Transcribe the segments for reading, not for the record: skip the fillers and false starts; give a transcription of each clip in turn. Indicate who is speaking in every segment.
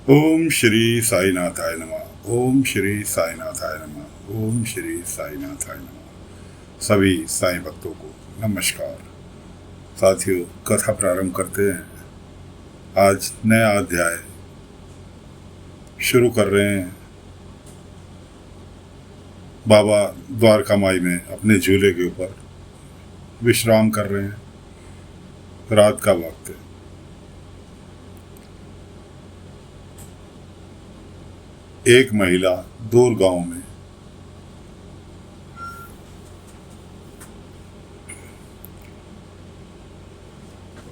Speaker 1: ओम श्री साईनाथाय नमः। ओम श्री साईनाथाय नमः। ओम श्री साईनाथाय नमः। सभी साईं भक्तों को नमस्कार। साथियों, कथा प्रारंभ करते हैं। आज नया अध्याय शुरू कर रहे हैं। बाबा द्वारका माई में अपने झूले के ऊपर विश्राम कर रहे हैं। रात का वक्त है। एक महिला दूर गांव में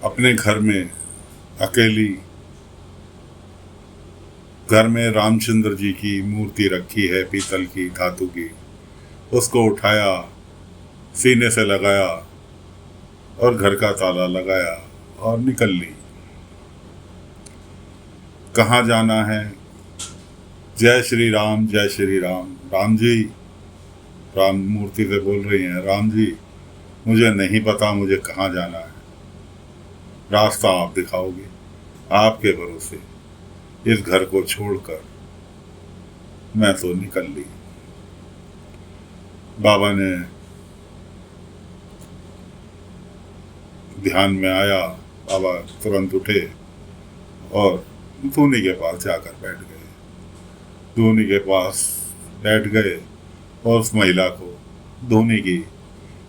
Speaker 1: अपने घर में अकेली, घर में रामचंद्र जी की मूर्ति रखी है, पीतल की, धातु की। उसको उठाया, सीने से लगाया और घर का ताला लगाया और निकल ली। कहाँ जाना है? जय श्री राम, जय श्री राम। राम जी, राम मूर्ति से बोल रही हैं, राम जी मुझे नहीं पता मुझे कहाँ जाना है, रास्ता आप दिखाओगे। आपके भरोसे इस घर को छोड़कर मैं तो निकल ली। बाबा ने ध्यान में आया। बाबा तुरंत उठे और धोनी के पास जाकर बैठ गए। धोनी के पास बैठ गए और उस महिला को धोनी की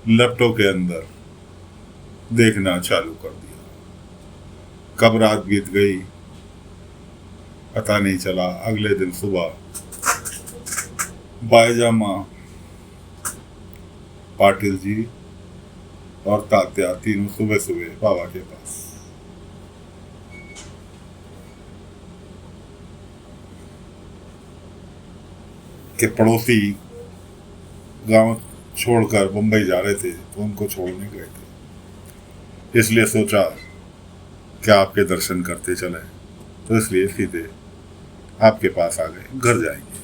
Speaker 1: लपटों के अंदर देखना चालू कर दिया। कब रात बीत गई पता नहीं चला। अगले दिन सुबह बाईजामा पाटिल जी और तात्या तीनों सुबह सुबह बाबा के पास। के पड़ोसी गांव छोड़कर मुंबई जा रहे थे तो उनको छोड़ने गए थे, इसलिए सोचा कि आपके दर्शन करते चले, तो इसलिए सीधे आपके पास आ गए। घर जाएंगे।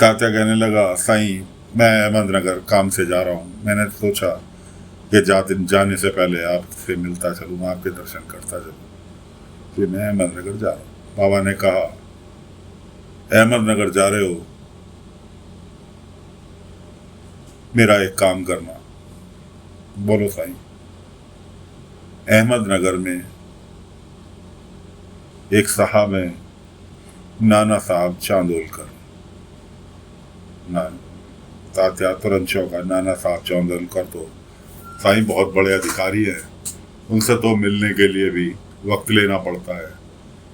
Speaker 1: तात्या कहने लगा, साईं मैं अहमदनगर काम से जा रहा हूँ। मैंने सोचा कि जाने से पहले आपसे मिलता चलूँ, आपके दर्शन करता चलूँ, तो मैं अहमदनगर जा रहा हूँ। बाबा ने कहा, अहमदनगर जा रहे हो, मेरा एक काम करना। बोलो साईं। अहमदनगर में एक साहब है, नाना साहब चांदोलकर। तात्या तुरंत चौंका। नाना साहब चांदोलकर तो साईं बहुत बड़े अधिकारी हैं, उनसे तो मिलने के लिए भी वक्त लेना पड़ता है,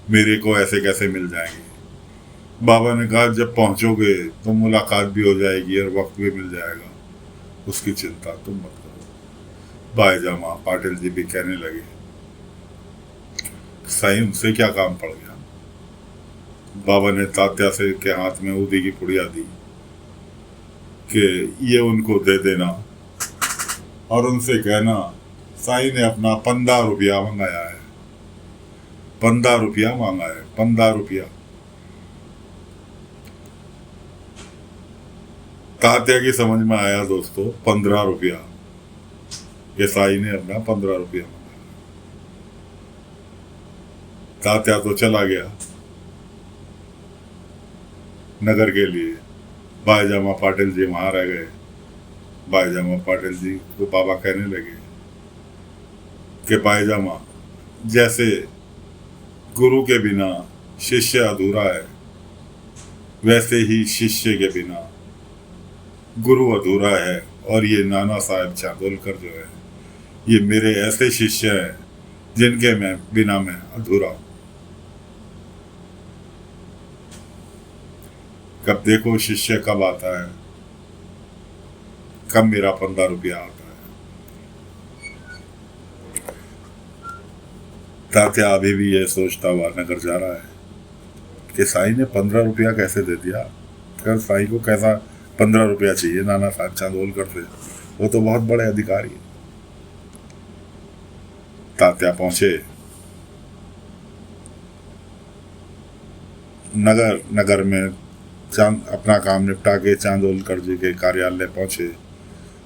Speaker 1: मेरे को ऐसे कैसे मिल जाएंगे। बाबा ने कहा, जब पहुंचोगे तो मुलाकात भी हो जाएगी और वक्त भी मिल जाएगा, उसकी चिंता तुम मत करो। बाईजामा पाटिल जी भी कहने लगे, साईं उनसे क्या काम पड़ गया। बाबा ने तात्या से के हाथ में ऊदी की पुड़िया दी कि ये उनको दे देना और उनसे कहना साईं ने अपना 15 रुपया मंगाया है। 15 रुपया मांगा है, 15 रुपया। तात्या की समझ में आया दोस्तों, 15 रुपया, ये साईं ने अपना 15 रुपया मंगाया। तात्या तो चला गया नगर के लिए। बाईजामा पाटिल जी वहां रह गए। बाईजामा पाटिल जी को बाबा कहने लगे कि बाईजामा, जैसे गुरु के बिना शिष्य अधूरा है, वैसे ही शिष्य के बिना गुरु अधूरा है। और ये नाना साहब चांदोलकर जो है, ये मेरे ऐसे शिष्य हैं जिनके मैं बिना मैं अधूरा हूं। कब देखो शिष्य कब आता है, कब मेरा 15 रुपया आता है। तात्या अभी भी यह सोचता हुआ नगर जा रहा है कि साईं ने 15 रुपया कैसे दे दिया। फिर साईं को कैसा 15 रुपया चाहिए नाना साहब चांदोलकर से, वो तो बहुत बड़े अधिकारी है। तात्या पहुंचे नगर में। अपना काम निपटा के चांदोलकर जी के कार्यालय पहुंचे।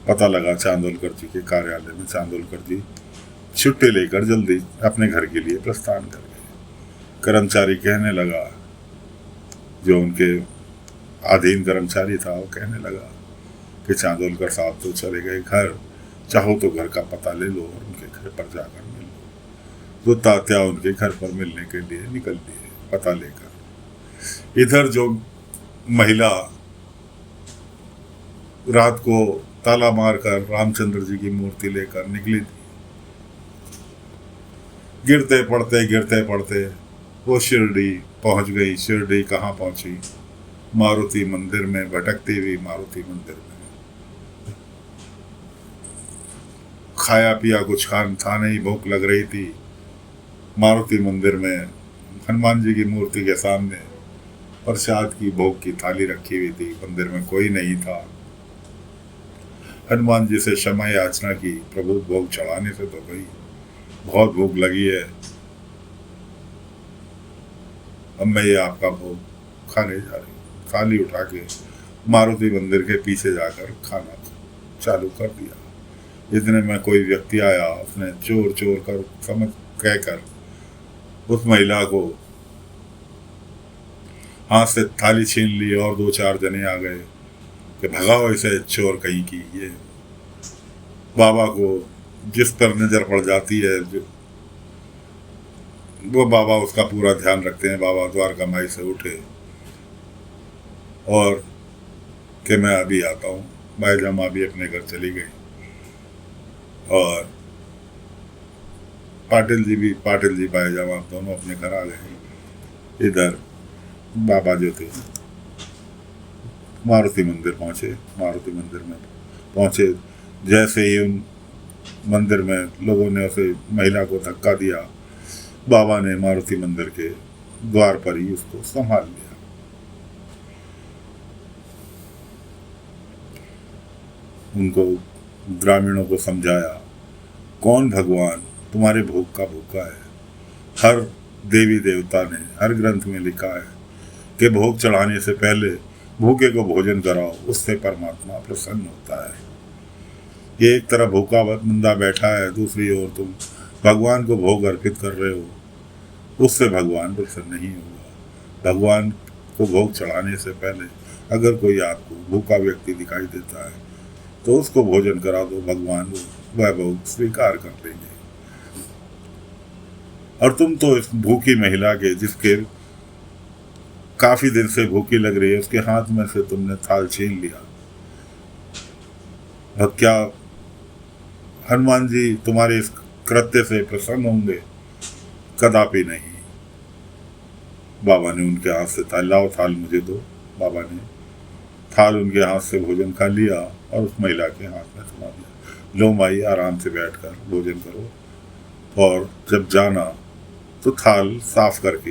Speaker 1: पता लगा चांदोलकर जी के कार्यालय में चांदोलकर जी छुट्टी लेकर जल्दी अपने घर के लिए प्रस्थान कर गए। कर्मचारी कहने लगा, जो उनके अधीन कर्मचारी था, वो कहने लगा कि चांदोलकर साहब तो चले गए घर, चाहो तो घर का पता ले लो और उनके घर पर जाकर मिल लो। तो तात्या उनके घर पर मिलने के लिए निकल दिए पता लेकर। इधर जो महिला रात को ताला मारकर रामचंद्र जी की मूर्ति लेकर निकली थी, गिरते पड़ते वो शिरडी पहुंच गई। शिरडी कहाँ पहुंची? मारुति मंदिर में, भटकती हुई मारुति मंदिर में। खाया पिया कुछ खान था नहीं, भूख लग रही थी। मारुति मंदिर में हनुमान जी की मूर्ति के सामने प्रसाद की भोग की थाली रखी हुई थी। मंदिर में कोई नहीं था। हनुमान जी से क्षमा याचना की, प्रभु भोग चढ़ाने से तो गई, बहुत भूख लगी है, अब मैं ये आपका भोग खाने जा रही हूँ। थाली उठा के मारुति मंदिर के पीछे जाकर खाना चालू कर दिया। इतने में कोई व्यक्ति आया, उसने चोर चोर कर समझ कहकर उस महिला को हाथ से थाली छीन ली और 2-4 जने आ गए कि भगाओ इसे, चोर कहीं की। ये बाबा को जिस पर नजर पड़ जाती है, वो बाबा उसका पूरा ध्यान रखते हैं। बाबा द्वारकामाई से उठे और कि मैं अभी आता हूँ। बाईजामा भी अपने घर चली गई और पाटिल जी बाईजामा दोनों अपने घर आ गए। इधर बाबा जो थे मारुति मंदिर पहुँचे। मारुति मंदिर में पहुँचे, जैसे ही उन मंदिर में लोगों ने उसे महिला को धक्का दिया, बाबा ने मारुति मंदिर के द्वार पर ही उसको संभाल लिया। उनको ग्रामीणों को समझाया, कौन भगवान तुम्हारे भोग का भूखा है। हर देवी देवता ने हर ग्रंथ में लिखा है कि भोग चढ़ाने से पहले भूखे को भोजन कराओ, उससे परमात्मा प्रसन्न होता है। ये एक तरफ भूखा बंदा बैठा है, दूसरी ओर तुम भगवान को भोग अर्पित कर रहे हो, उससे भगवान प्रसन्न नहीं होगा। भगवान को भोग चढ़ाने से पहले अगर कोई आपको भूखा व्यक्ति दिखाई देता है तो उसको भोजन करा दो, भगवान वह भोग स्वीकार कर लेंगे। और तुम तो इस भूखी महिला के, जिसके काफी दिन से भूखी लग रही है, उसके हाथ में से तुमने थाल छीन लिया। अब क्या हनुमान जी तुम्हारे इस कृत्य से प्रसन्न होंगे? कदापि नहीं। बाबा ने उनके हाथ से थाल, लाओ थाल मुझे दो। बाबा ने थाल उनके हाथ से भोजन खा लिया और उस महिला के हाथ में थमा दिया। लो माई, आराम से बैठकर भोजन करो और जब जाना तो थाल साफ करके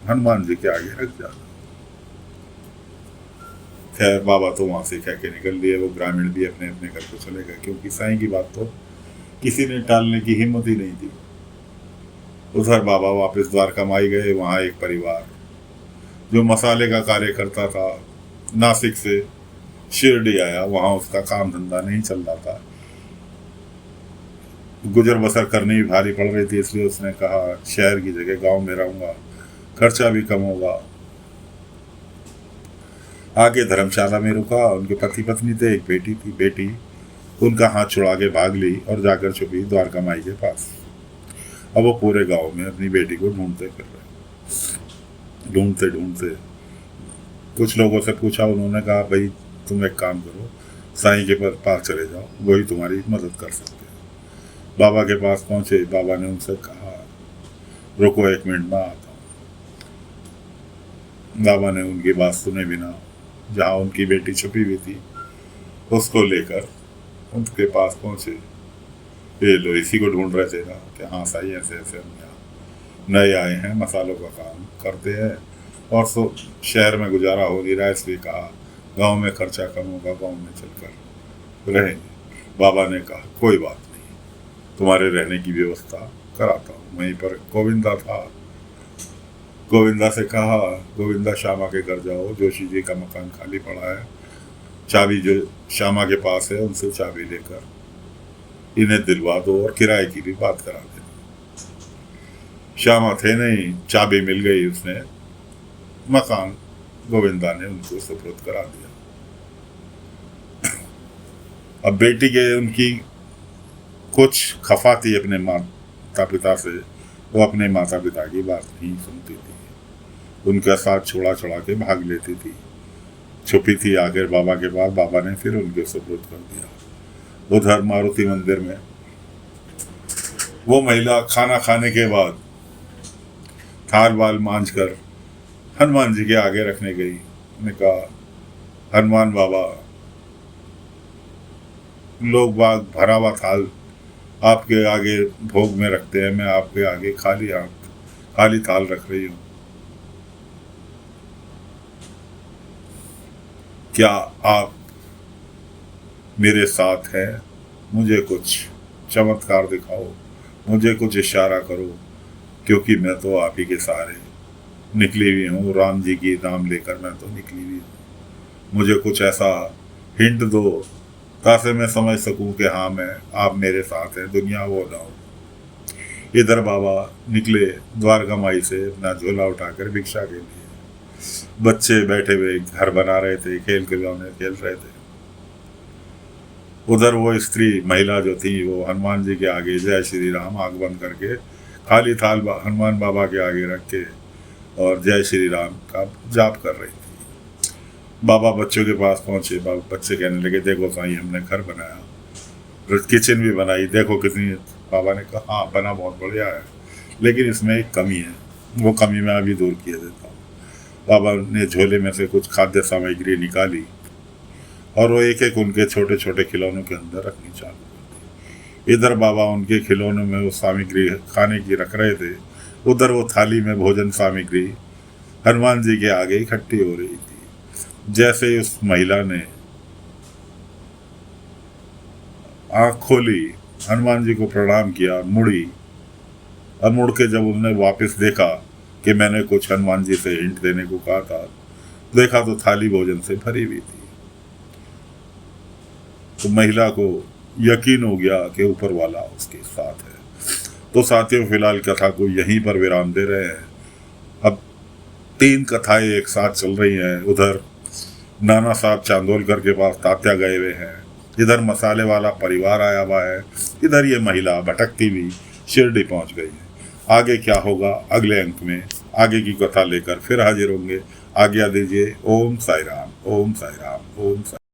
Speaker 1: हनुमान जी के आगे रख जाना। खैर बाबा तो वहाँ से कह के निकल दिए। वो ग्रामीण भी अपने अपने घर को चले गए, क्योंकि साईं की बात तो किसी ने टालने की हिम्मत ही नहीं थी। उधर बाबा वापस द्वारकामाई गए। वहाँ एक परिवार जो मसाले का कार्य करता था, नासिक से शिरडी आया। वहाँ उसका काम धंधा नहीं चल रहा था, गुजर बसर करनी भी भारी पड़ रही थी, इसलिए उसने कहा शहर की जगह गांव में रहूंगा, खर्चा भी कम होगा। आगे धर्मशाला में रुका। उनके पति पत्नी थे, एक बेटी थी। बेटी उनका हाथ छुड़ा के भाग ली और जाकर छुपी द्वारकामाई के पास। अब वो पूरे गांव में अपनी बेटी को ढूंढते फिर रहे। ढूंढते कुछ लोगों से पूछा, उन्होंने कहा भाई तुम एक काम करो, साईं के पास चले जाओ, वही तुम्हारी मदद कर सकते हैं। बाबा के पास पहुंचे। बाबा ने उनसे कहा रुको 1 मिनट में आता हूँ। बाबा ने उनकी बात सुने बिना जहाँ उनकी बेटी छुपी हुई थी उसको लेकर उनके पास पहुंचे। ये लो, इसी को ढूंढ रहे थे ना? कि हाँ साईं, ऐसे ऐसे हम यहाँ नए आए हैं, मसालों का काम करते हैं और सो शहर में गुजारा हो नहीं रहा, इसलिए कहा गांव में खर्चा कम होगा, गांव में चलकर रहेंगे। बाबा ने कहा कोई बात नहीं, तुम्हारे रहने की व्यवस्था कराता हूँ। वहीं पर गोविंदा था। गोविंदा से कहा, गोविंदा श्यामा के घर जाओ, जोशी जी का मकान खाली पड़ा है, चाबी जो श्यामा के पास है उनसे चाबी लेकर इन्हें दिलवा दो और किराए की भी बात करा देना। श्यामा थे नहीं, चाबी मिल गई, उसने मकान गोविंदा ने उनको सुपुर्द करा दिया। अब बेटी के उनकी कुछ खफा थी अपने माता पिता से, वो अपने माता पिता की बात नहीं सुनती थी, उनका साथ छोड़ा छोड़ा के भाग लेती थी, छुपी थी। आखिर बाबा के पास, बाबा ने फिर उनके सुपुर्द कर दिया। उधर मारुति मंदिर में वो महिला खाना खाने के बाद थाल वाल मांझ कर हनुमान जी के आगे रखने गई। उन्होंने कहा, हनुमान बाबा, लोग बाग भरा हुआ थाल आपके आगे भोग में रखते हैं, मैं आपके आगे खाली थाल रख रही हूँ। क्या आप मेरे साथ हैं? मुझे कुछ चमत्कार दिखाओ, मुझे कुछ इशारा करो, क्योंकि मैं तो आप ही के सहारे निकली हुई हूँ। राम जी की नाम लेकर मैं तो निकली हुई हूँ। मुझे कुछ ऐसा हिंट दो ताकि मैं समझ सकूं कि हाँ, आप मेरे साथ हैं, दुनिया वो ना हो। इधर बाबा निकले द्वारका माई से अपना झोला उठाकर भिक्षा के लिए। बच्चे बैठे हुए घर बना रहे थे, खेल खिलौने खेल रहे थे। उधर वो स्त्री महिला जो थी, वो हनुमान जी के आगे जय श्री राम आंख बंद करके खाली थाल हनुमान बाबा के आगे रख के और जय श्री राम का जाप कर रही थी। बाबा बच्चों के पास पहुंचे। बच्चे कहने लगे, देखो साईं, हमने घर बनाया, किचन भी बनाई, देखो कितनी। बाबा ने कहा, हाँ बना बहुत बढ़िया है, लेकिन इसमें एक कमी है, वो कमी मैं अभी दूर किए देता हूँ। बाबा ने झोले में से कुछ खाद्य सामग्री निकाली और वो एक एक उनके छोटे छोटे खिलौनों के अंदर रखनी चालू कर दी। इधर बाबा उनके खिलौनों में वो सामग्री खाने की रख रहे थे, उधर वो थाली में भोजन सामग्री हनुमान जी के आगे इकट्ठी हो रही थी। जैसे उस महिला ने आँख खोली, हनुमान जी को प्रणाम किया, मुड़ी, और मुड़ के जब उन्होंने वापस देखा कि मैंने कुछ हनुमान जी से हिंट देने को कहा था, देखा तो थाली भोजन से भरी हुई थी। तो महिला को यकीन हो गया कि ऊपर वाला उसके साथ है। तो साथियों, फिलहाल कथा को यहीं पर विराम दे रहे हैं। अब 3 कथाएं एक साथ चल रही हैं। उधर नाना साहब चांदोलकर के पास तात्या गए हुए हैं, इधर मसाले वाला परिवार आया हुआ है, इधर ये महिला भटकती हुई शिरडी पहुंच गई है। आगे क्या होगा अगले अंक में आगे की कथा लेकर फिर हाजिर होंगे। आज्ञा दीजिए। ओम साई राम, ओम साई राम, ओम साई।